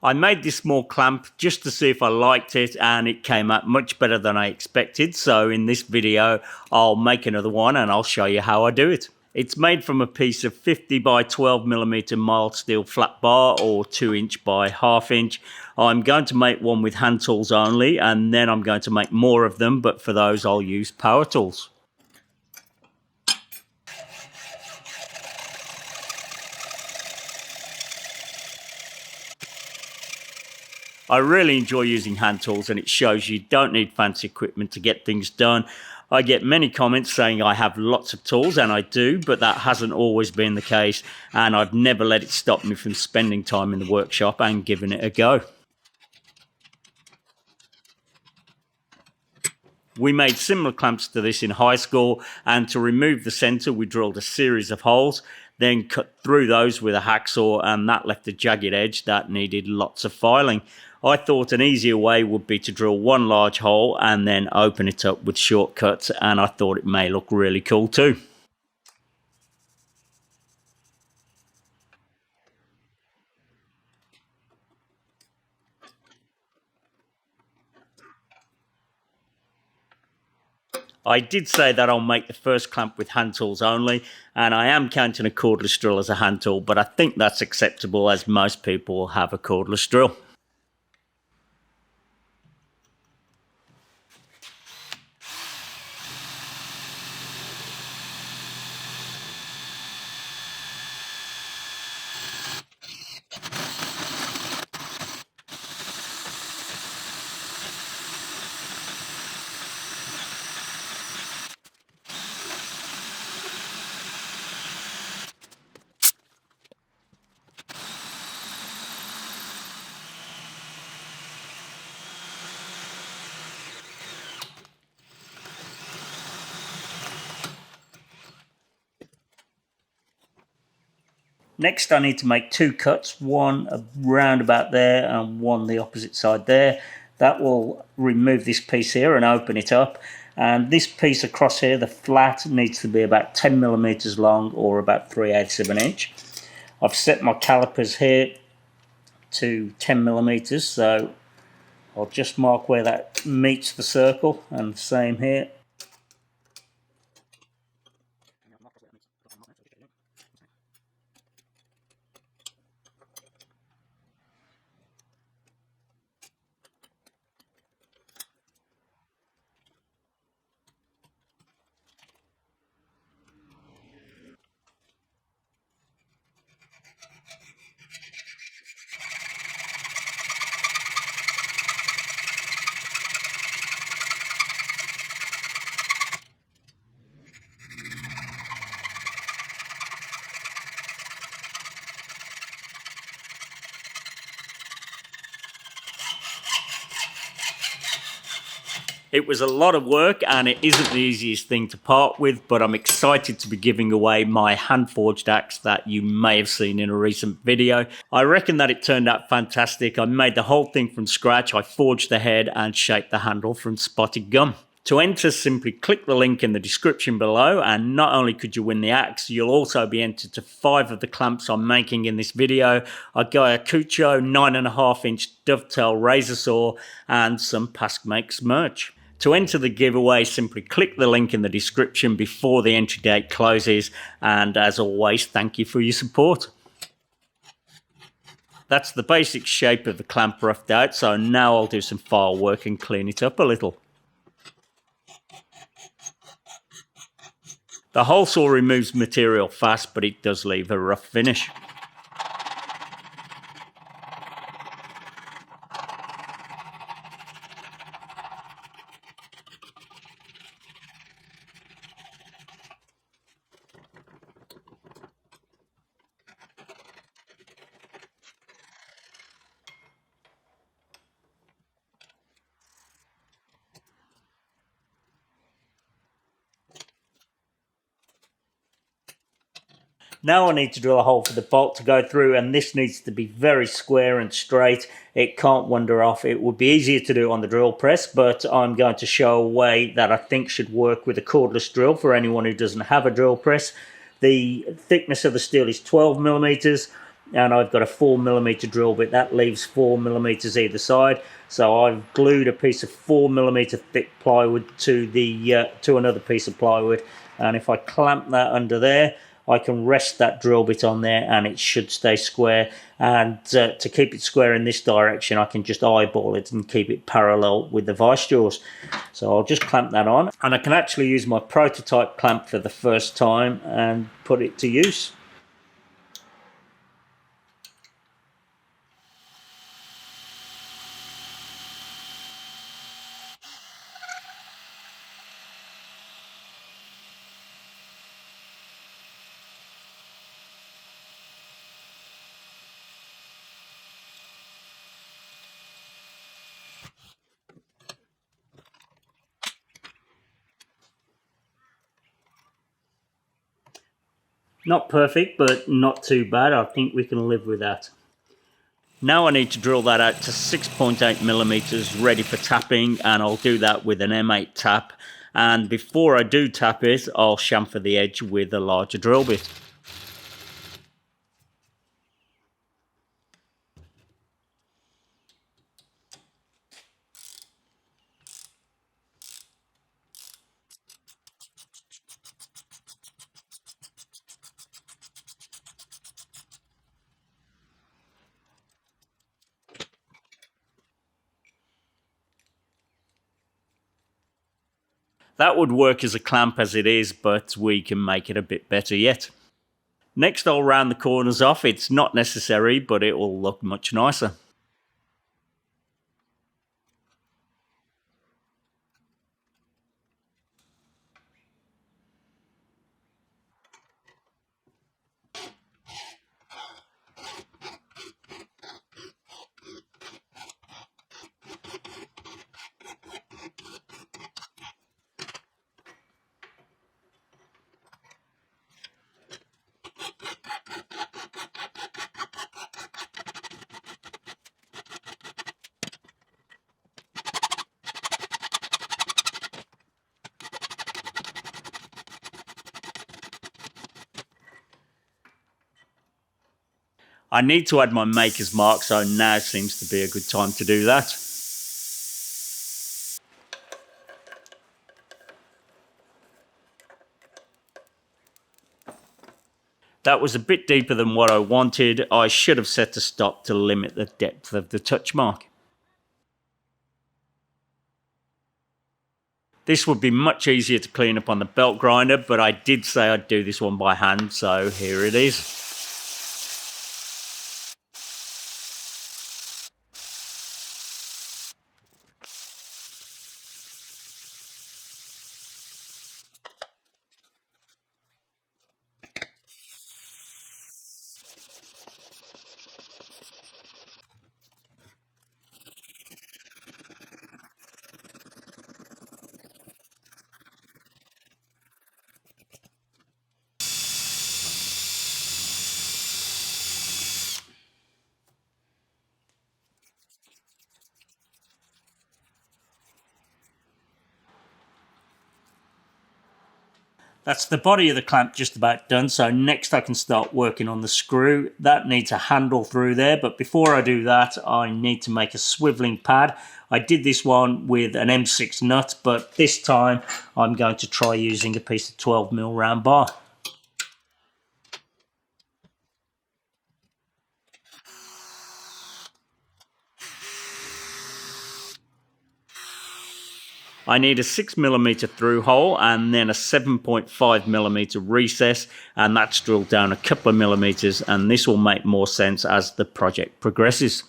I made this small clamp just to see if I liked it, and it came out much better than I expected. So in this video, I'll make another one and I'll show you how I do it. It's made from a piece of 50 by 12mm mild steel flat bar, or 2" by 1/2 inch. I'm going to make one with hand tools only, and then I'm going to make more of them, but for those I'll use power tools. I really enjoy using hand tools, and it shows you don't need fancy equipment to get things done. I get many comments saying I have lots of tools, and I do, but that hasn't always been the case, and I've never let it stop me from spending time in the workshop and giving it a go. We made similar clamps to this in high school, and to remove the centre we drilled a series of holes, then cut through those with a hacksaw, and that left a jagged edge that needed lots of filing. I thought an easier way would be to drill one large hole and then open it up with shortcuts, and I thought it may look really cool too. I did say that I'll make the first clamp with hand tools only, and I am counting a cordless drill as a hand tool, but I think that's acceptable as most people have a cordless drill. Next, I need to make 2 cuts, one around about there and one the opposite side there. That will remove this piece here and open it up. And this piece across here, the flat, needs to be about 10mm long, or about 3/8 of an inch. I've set my calipers here to 10mm, so I'll just mark where that meets the circle, and the same here. It was a lot of work, and it isn't the easiest thing to part with, but I'm excited to be giving away my hand-forged axe that you may have seen in a recent video. I reckon that it turned out fantastic. I made the whole thing from scratch. I forged the head and shaped the handle from spotted gum. To enter, simply click the link in the description below, and not only could you win the axe, you'll also be entered to 5 of the clamps I'm making in this video: a Ayacucho 9.5-inch dovetail razor saw and some Pask Makes merch. To enter the giveaway, simply click the link in the description before the entry date closes, and as always, thank you for your support. That's the basic shape of the clamp roughed out, so now I'll do some file work and clean it up a little. The hole saw removes material fast, but it does leave a rough finish. Now I need to drill a hole for the bolt to go through, and this needs to be very square and straight. It can't wander off. It would be easier to do on the drill press, but I'm going to show a way that I think should work with a cordless drill for anyone who doesn't have a drill press. The thickness of the steel is 12mm. and I've got a 4mm drill bit that leaves 4mm either side. So I've glued a piece of 4mm thick plywood to the to another piece of plywood, and if I clamp that under there, I can rest that drill bit on there and it should stay square. And to keep it square in this direction, I can just eyeball it and keep it parallel with the vice jaws. So I'll just clamp that on, and I can actually use my prototype clamp for the first time and put it to use. Not perfect, but not too bad. I think we can live with that. Now I need to drill that out to 6.8mm ready for tapping, and I'll do that with an M8 tap. And before I do tap it, I'll chamfer the edge with a larger drill bit. That would work as a clamp as it is, but we can make it a bit better yet. Next, I'll round the corners off. It's not necessary, but it will look much nicer. I need to add my maker's mark, so now seems to be a good time to do that. That was a bit deeper than what I wanted. I should have set a stop to limit the depth of the touch mark. This would be much easier to clean up on the belt grinder, but I did say I'd do this one by hand, so here it is. That's the body of the clamp just about done, so next I can start working on the screw. That needs a handle through there, but before I do that, I need to make a swiveling pad. I did this one with an M6 nut, but this time I'm going to try using a piece of 12mm round bar. I need a 6mm through hole and then a 7.5mm recess, and that's drilled down a couple of millimeters, and this will make more sense as the project progresses.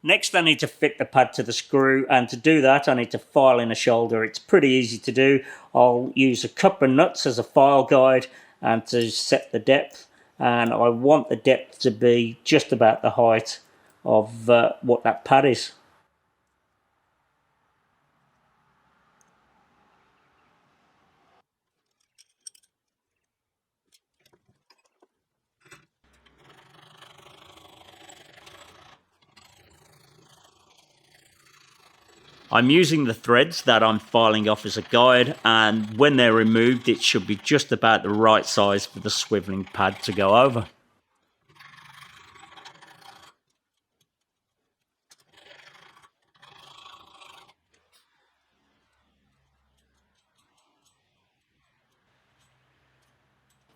Next, I need to fit the pad to the screw, and to do that I need to file in a shoulder. It's pretty easy to do. I'll use a couple of nuts as a file guide and to set the depth, and I want the depth to be just about the height of what that pad is. I'm using the threads that I'm filing off as a guide, and when they're removed it should be just about the right size for the swiveling pad to go over.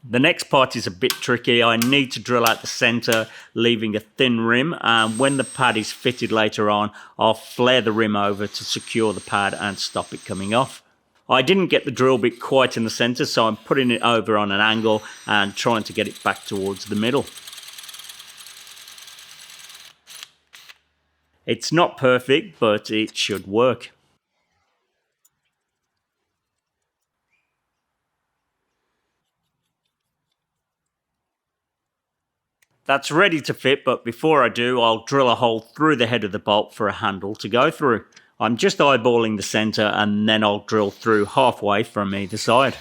The next part is a bit tricky. I need to drill out the centre, leaving a thin rim, and when the pad is fitted later on, I'll flare the rim over to secure the pad and stop it coming off. I didn't get the drill bit quite in the centre, so I'm putting it over on an angle and trying to get it back towards the middle. It's not perfect, but it should work. That's ready to fit, but before I do, I'll drill a hole through the head of the bolt for a handle to go through. I'm just eyeballing the centre and then I'll drill through halfway from either side.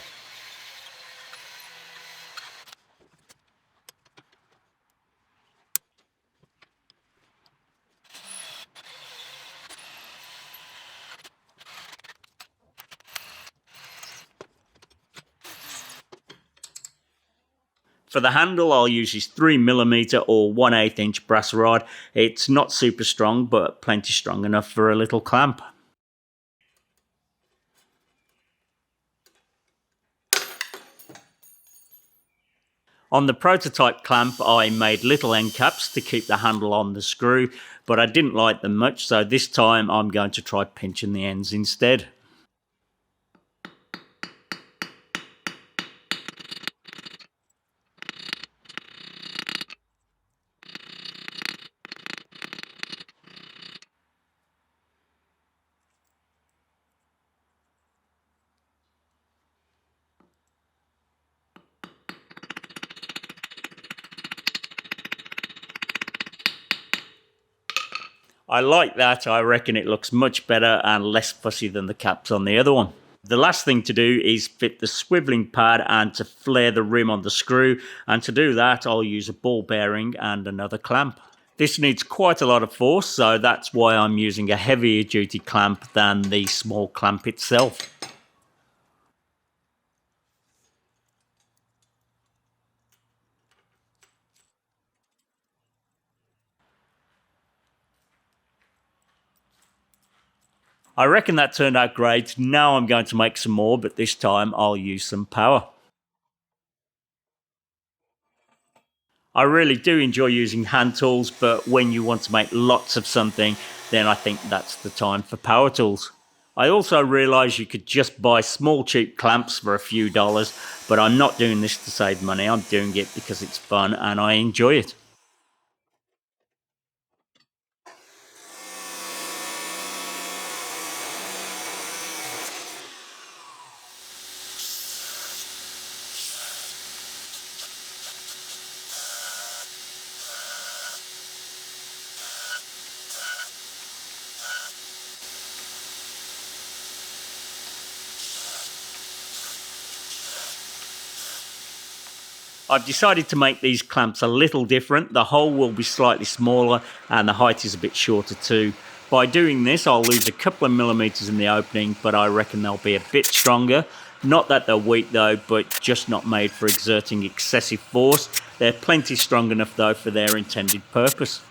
For the handle, I'll use this 3mm or 1/8 inch brass rod. It's not super strong, but plenty strong enough for a little clamp. On the prototype clamp, I made little end caps to keep the handle on the screw, but I didn't like them much, so this time I'm going to try pinching the ends instead. I like that. I reckon it looks much better and less fussy than the caps on the other one. The last thing to do is fit the swiveling pad and to flare the rim on the screw, and to do that I'll use a ball bearing and another clamp. This needs quite a lot of force, so that's why I'm using a heavier duty clamp than the small clamp itself. I reckon that turned out great. Now I'm going to make some more, but this time I'll use some power. I really do enjoy using hand tools, but when you want to make lots of something, then I think that's the time for power tools. I also realised you could just buy small cheap clamps for a few dollars, but I'm not doing this to save money. I'm doing it because it's fun and I enjoy it. I've decided to make these clamps a little different. The hole will be slightly smaller and the height is a bit shorter too. By doing this, I'll lose a couple of millimeters in the opening, but I reckon they'll be a bit stronger. Not that they're weak though, but just not made for exerting excessive force. They're plenty strong enough though for their intended purpose.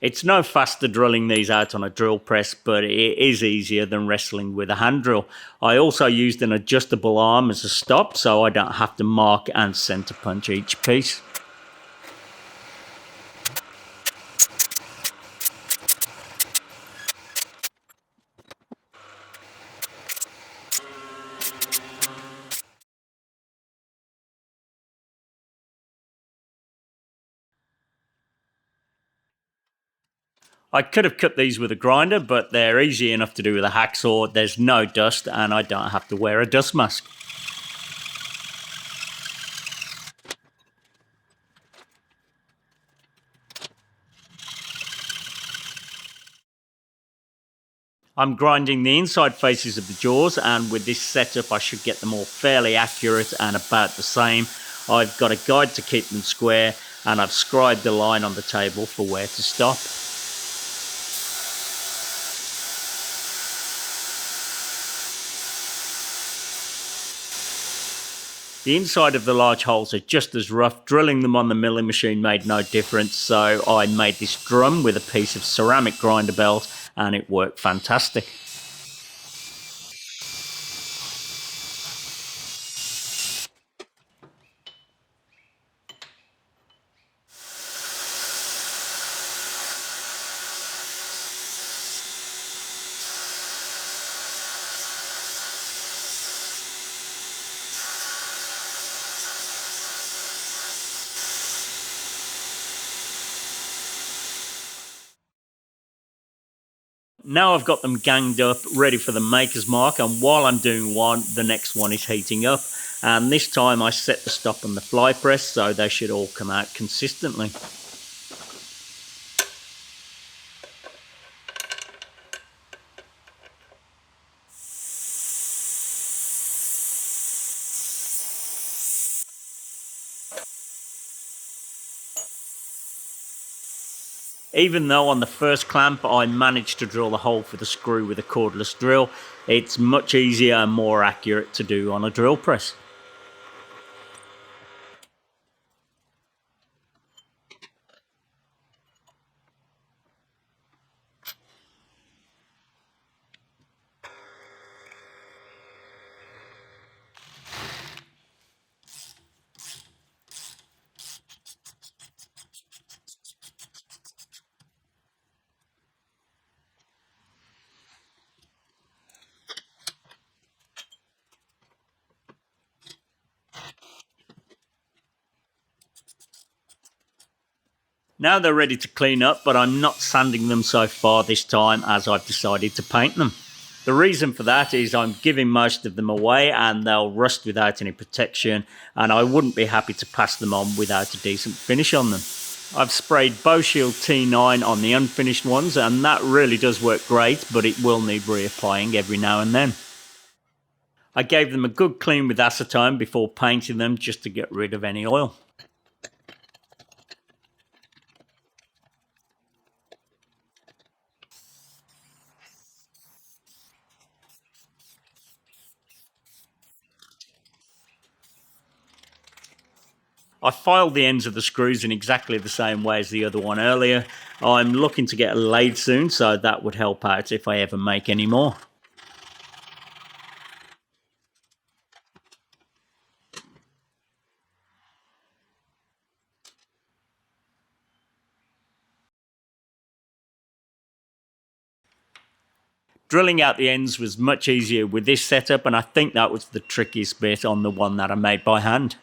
It's no faster drilling these out on a drill press, but it is easier than wrestling with a hand drill. I also used an adjustable arm as a stop, so I don't have to mark and center punch each piece. I could have cut these with a grinder, but they're easy enough to do with a hacksaw. There's no dust and I don't have to wear a dust mask. I'm grinding the inside faces of the jaws, and with this setup I should get them all fairly accurate and about the same. I've got a guide to keep them square, and I've scribed a line on the table for where to stop. The inside of the large holes are just as rough. Drilling them on the milling machine made no difference, so I made this drum with a piece of ceramic grinder belt, and it worked fantastic. Now I've got them ganged up, ready for the maker's mark, and while I'm doing one, the next one is heating up. And this time I set the stop on the fly press, so they should all come out consistently. Even though on the first clamp I managed to drill the hole for the screw with a cordless drill, it's much easier and more accurate to do on a drill press. Now they're ready to clean up, but I'm not sanding them so far this time, as I've decided to paint them. The reason for that is I'm giving most of them away and they'll rust without any protection, and I wouldn't be happy to pass them on without a decent finish on them. I've sprayed Shield T9 on the unfinished ones, and that really does work great, but it will need reapplying every now and then. I gave them a good clean with acetone before painting them, just to get rid of any oil. I filed the ends of the screws in exactly the same way as the other one earlier. I'm looking to get a lathe soon, so that would help out if I ever make any more. Drilling out the ends was much easier with this setup, and I think that was the trickiest bit on the one that I made by hand.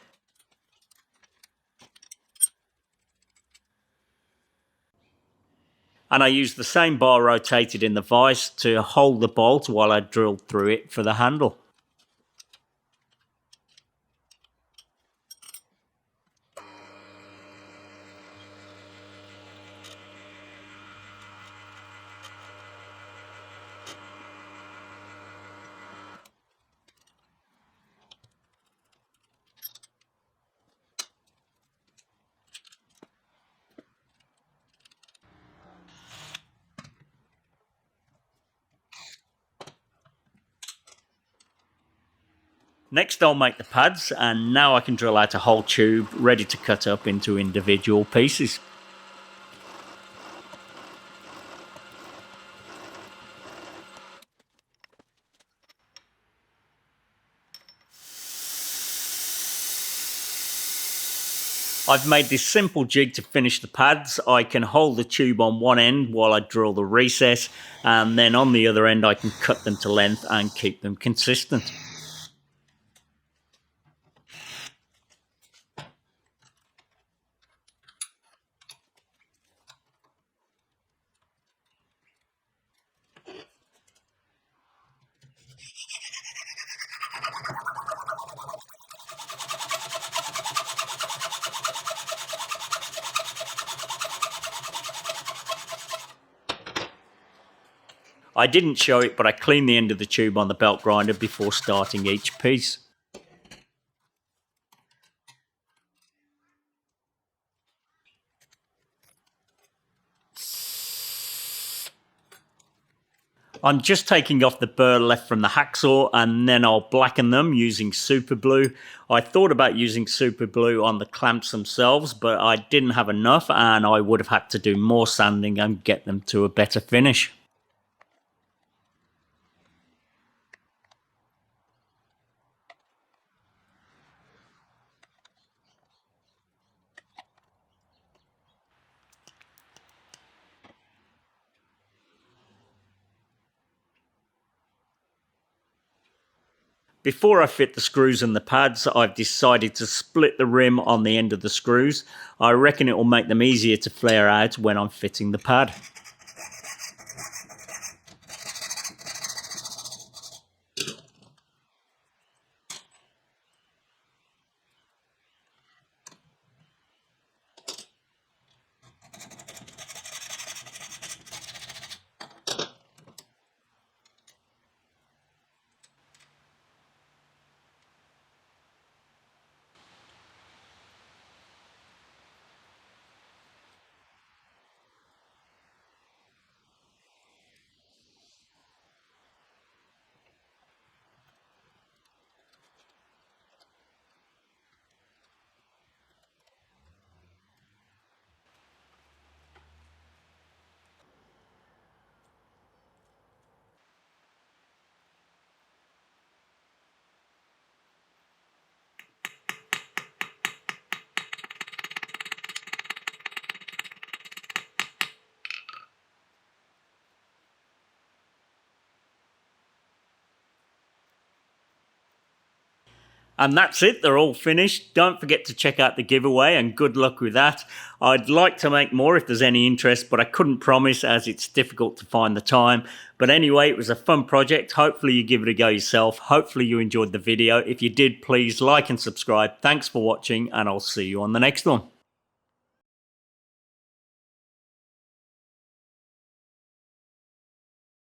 And I used the same bar rotated in the vise to hold the bolt while I drilled through it for the handle. Next I'll make the pads, and now I can drill out a whole tube ready to cut up into individual pieces. I've made this simple jig to finish the pads. I can hold the tube on one end while I drill the recess, and then on the other end I can cut them to length and keep them consistent. I didn't show it, but I cleaned the end of the tube on the belt grinder before starting each piece. I'm just taking off the burr left from the hacksaw, and then I'll blacken them using super glue. I thought about using super glue on the clamps themselves, but I didn't have enough and I would have had to do more sanding and get them to a better finish. Before I fit the screws and the pads, I've decided to split the rim on the end of the screws. I reckon it will make them easier to flare out when I'm fitting the pad. And that's it, they're all finished. Don't forget to check out the giveaway and good luck with that. I'd like to make more if there's any interest, but I couldn't promise as it's difficult to find the time. But anyway, it was a fun project. Hopefully you give it a go yourself. Hopefully you enjoyed the video. If you did, please like and subscribe. Thanks for watching and I'll see you on the next one.